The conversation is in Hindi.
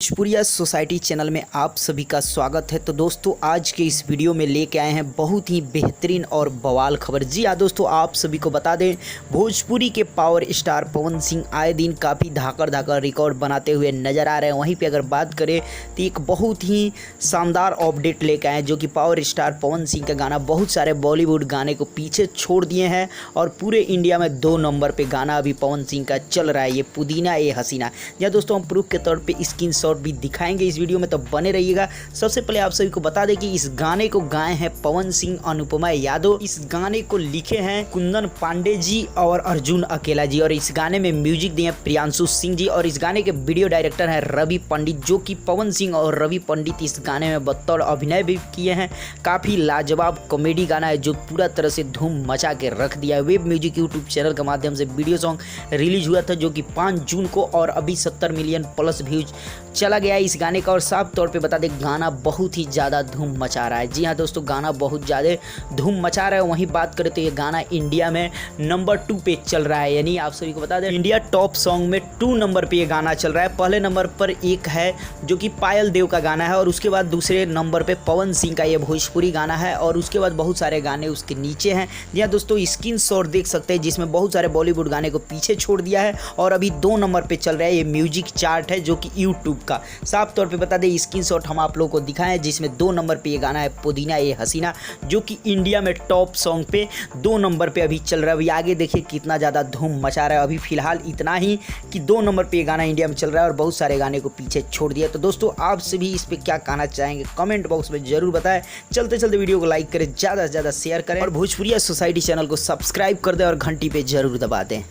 भोजपुरिया सोसाइटी चैनल में आप सभी का स्वागत है। तो दोस्तों आज के इस वीडियो में लेके आए हैं बहुत ही बेहतरीन और बवाल खबर। जी हाँ दोस्तों, आप सभी को बता दें भोजपुरी के पावर स्टार पवन सिंह आए दिन काफ़ी धाकड़ रिकॉर्ड बनाते हुए नज़र आ रहे हैं। वहीं पे अगर बात करें तो एक बहुत ही शानदार अपडेट लेके आए हैं जो कि पावर स्टार पवन सिंह का गाना बहुत सारे बॉलीवुड गाने को पीछे छोड़ दिए हैं और पूरे इंडिया में 2 नंबर पर गाना अभी पवन सिंह का चल रहा है, ये पुदीना ये हसीना। या दोस्तों हम प्रूफ के तौर पे स्क्रीनशॉट भी दिखाएंगे इस वीडियो में, तो बने रहिएगा। सबसे पहले आप सभी को बता दें कि इस गाने को गाए हैं पवन सिंह, अनुपमा यादव। इस गाने को लिखे हैं कुंदन पांडे जी और अर्जुन अकेला जी, और इस गाने में म्यूजिक दिए हैं प्रियांशु सिंह जी, और इस गाने के वीडियो डायरेक्टर हैं रवि पंडित, जो कि पवन सिंह और रवि पंडित इस गाने में बतौर अभिनय भी किए हैं। काफ़ी लाजवाब कॉमेडी गाना है जो पूरा तरह से धूम मचा के रख दिया है। वेब म्यूजिक यूट्यूब चैनल के माध्यम से वीडियो सॉन्ग रिलीज हुआ था जो कि 5 जून को, और अभी 70 मिलियन प्लस व्यूज चला गया है इस गाने का। और साफ तौर पे बता दें गाना बहुत ही ज़्यादा धूम मचा रहा है। जी हाँ दोस्तों, गाना बहुत ज़्यादा धूम मचा रहा है। वहीं बात करें तो ये गाना इंडिया में नंबर 2 पे चल रहा है, यानी आप सभी को बता दें इंडिया टॉप सॉन्ग में 2 नंबर पे ये गाना चल रहा है। पहले नंबर पर एक है जो कि पायल देव का गाना है, और उसके बाद दूसरे नंबर पर पवन सिंह का ये भोजपुरी गाना है, और उसके बाद बहुत सारे गाने उसके नीचे हैं। जी हाँ दोस्तों, स्क्रीनशॉट देख सकते हैं जिसमें बहुत सारे बॉलीवुड गाने को पीछे छोड़ दिया है, और अभी 2 नंबर पे चल रहा है। ये म्यूजिक चार्ट है जो कि यूट्यूब का। साफ तौर पे बता दें स्क्रीनशॉट हम आप लोगों को दिखाएं जिसमें 2 नंबर पे ये गाना है पुदीना ये हसीना, जो कि इंडिया में टॉप सॉन्ग पे 2 नंबर पे अभी चल रहा है। अभी आगे देखिए कितना ज़्यादा धूम मचा रहा है। अभी फिलहाल इतना ही कि 2 नंबर पे ये गाना इंडिया में चल रहा है और बहुत सारे गाने को पीछे छोड़ दिया। तो दोस्तों आप सभी इस पर क्या कहना चाहेंगे कमेंट बॉक्स में जरूर बताएं। चलते चलते वीडियो को लाइक करें, ज़्यादा से ज़्यादा शेयर करें, और भोजपुरिया सोसाइटी चैनल को सब्सक्राइब कर दें और घंटी पे जरूर दबा दें।